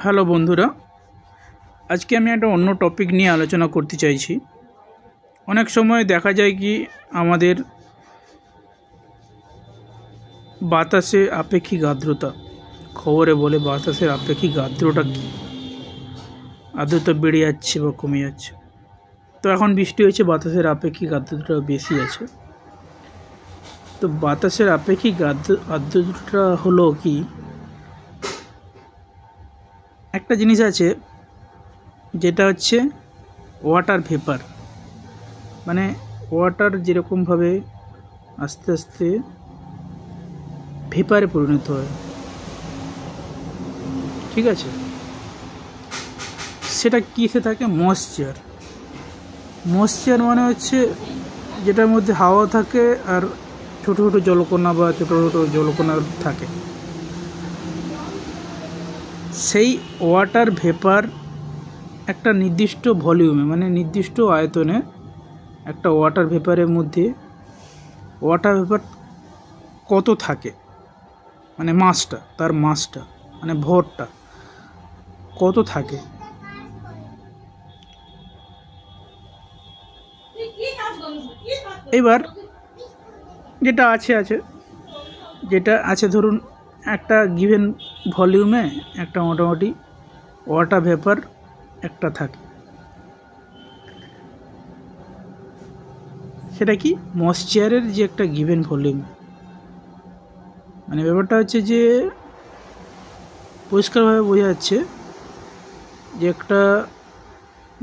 Hello বন্ধুরা, আজকে আমি একটা অন্য টপিক নিয়ে আলোচনা করতে চাইছি। অনেক সময় দেখা যায় কি আমাদের বাতাসে আপেক্ষিক আর্দ্রতা, খবরে বলে বাতাসের আপেক্ষিক আর্দ্রতা কী, আর্দ্রতা বেড়ে যাচ্ছে বা কমে যাচ্ছে। তো এখন বৃষ্টি হয়েছে, বাতাসের আপেক্ষিক আর্দ্রতা বেশি আছে। তো বাতাসের আপেক্ষিক আর্দ্রতা হলো কি, একটা জিনিস আছে যেটা হচ্ছে ওয়াটার ভেপার। মানে ওয়াটার যেরকমভাবে আস্তে আস্তে ভেপারে পরিণত হয়, ঠিক আছে, সেটা কিসে থাকে? ময়েশ্চার মানে হচ্ছে যেটার মধ্যে হাওয়া থাকে আর ছোটো ছোটো জলকণা বা ছোটো ছোটো জলকণা থাকে। সেই ওয়াটার ভেপার একটা নির্দিষ্ট ভলিউমে, মানে নির্দিষ্ট আয়তনে একটা ওয়াটার ভেপারের মধ্যে ওয়াটার ভেপার কত থাকে, মানে তার মাসটা মানে ভরটা কত থাকে। এবার যেটা আছে ধরুন একটা গিভেন ভলিউমে একটা মোটামুটি ওয়াটার ভেপার একটা থাকে, সেটা কি ময়েশ্চারের যে একটা গিভেন ভলিউম। মানে ব্যাপারটা হচ্ছে যে পরিষ্কারভাবে বোঝা যাচ্ছে যে একটা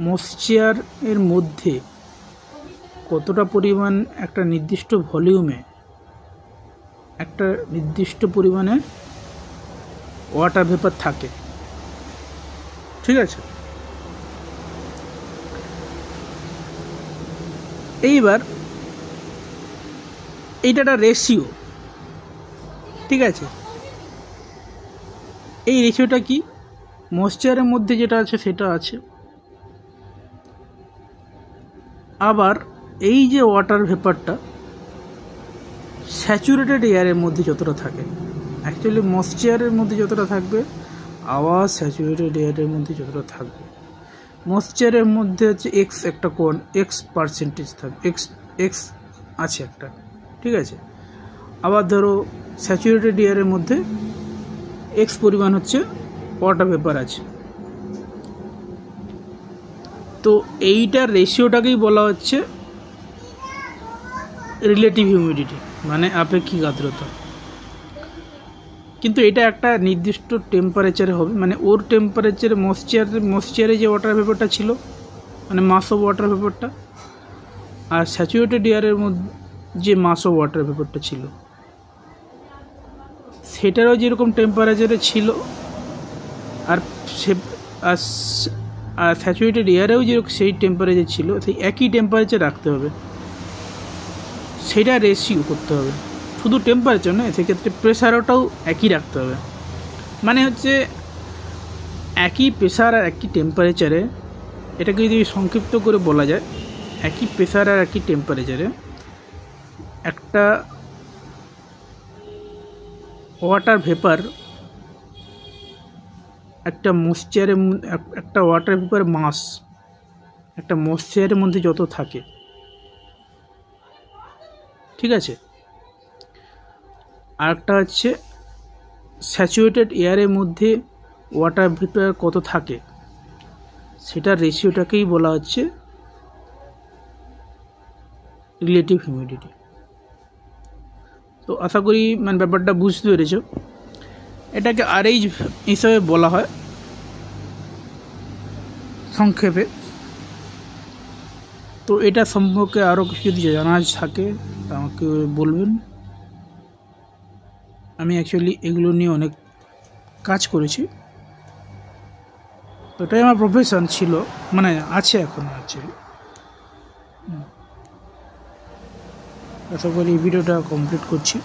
ময়েশ্চার এর মধ্যে কতটা পরিমাণ একটা নির্দিষ্ট ভলিউমে একটা নির্দিষ্ট পরিমাণে ওয়াটার ভেপার থাকে, ঠিক আছে। এইবার এইটা একটা রেশিও, ঠিক আছে। এই রেশিওটা কি ময়েশ্চারের মধ্যে যেটা আছে সেটা আছে, আবার এই যে ওয়াটার ভেপারটা স্যাচুরেটেড এয়ারের মধ্যে যতটা থাকে, অ্যাকচুয়ালি ময়েশ্চারের মধ্যে যতটা থাকবে আবার স্যাচুরেটেড এয়ারের মধ্যে যতটা থাকবে। ময়েশ্চারের মধ্যে হচ্ছে একটা এক্স পার্সেন্টেজ থাকবে, এক্স আছে একটা, ঠিক আছে। আবার ধরো স্যাচুরেটেড এয়ারের মধ্যে এক্স পরিমাণ হচ্ছে ওয়াটার ভেপার আছে। তো এইটার রেশিওটাকেই বলা হচ্ছে রিলেটিভ হিউমিডিটি, মানে আপেক্ষিক আর্দ্রতা। কিন্তু এটা একটা নির্দিষ্ট টেম্পারেচারে হবে, মানে ওর টেম্পারেচারে ময়েশ্চারে যে ওয়াটার ভেপারটা ছিল, মানে মাস অফ ওয়াটার ভেপারটা, আর স্যাচুরেটেড এয়ারের মধ্যে যে মাস অফ ওয়াটার ভেপারটা ছিল সেটারও যেরকম টেম্পারেচারে ছিল, আর স্যাচুরেটেড এয়ারেও যেরকম সেই টেম্পারেচার ছিল, সেই একই টেম্পারেচার রাখতে হবে, সেটা রেশিও করতে হবে। শুধু টেম্পারেচার নয়, সেক্ষেত্রে প্রেশারটাও একই রাখতে হবে। মানে হচ্ছে একই প্রেশার আর একই টেম্পারেচারে, এটাকে যদি সংক্ষিপ্ত করে বলা যায়, একই প্রেশার আর একই টেম্পারেচারে একটা ওয়াটার ভেপার, একটা ময়েশ্চারের একটা ওয়াটার ভেপার মাস একটা ময়েশ্চারের মধ্যে যত থাকে, ঠিক আছে। আর একটা হচ্ছে স্যাচুরেটেড এয়ারের মধ্যে ওয়াটার ভেপার কত থাকে, সেটার রেশিওটাকেই বলা হচ্ছে রিলেটিভ হিউমিডিটি। তো আশা করি মানে ব্যাপারটা বুঝতে পেরেছ। এটাকে আরএইচ হিসাবে বলা হয় সংক্ষেপে। তো এটা সম্পর্কে আরও কিছু যদি জানার থাকে আমাকে বলবেন। আমি অ্যাকচুয়ালি এগুলো নিয়ে অনেক কাজ করেছি, তো এটাই আমার প্রফেশন ছিল, মানে আছে এখন অ্যাকচুয়ালি। আশা করি এই ভিডিওটা কমপ্লিট করছি।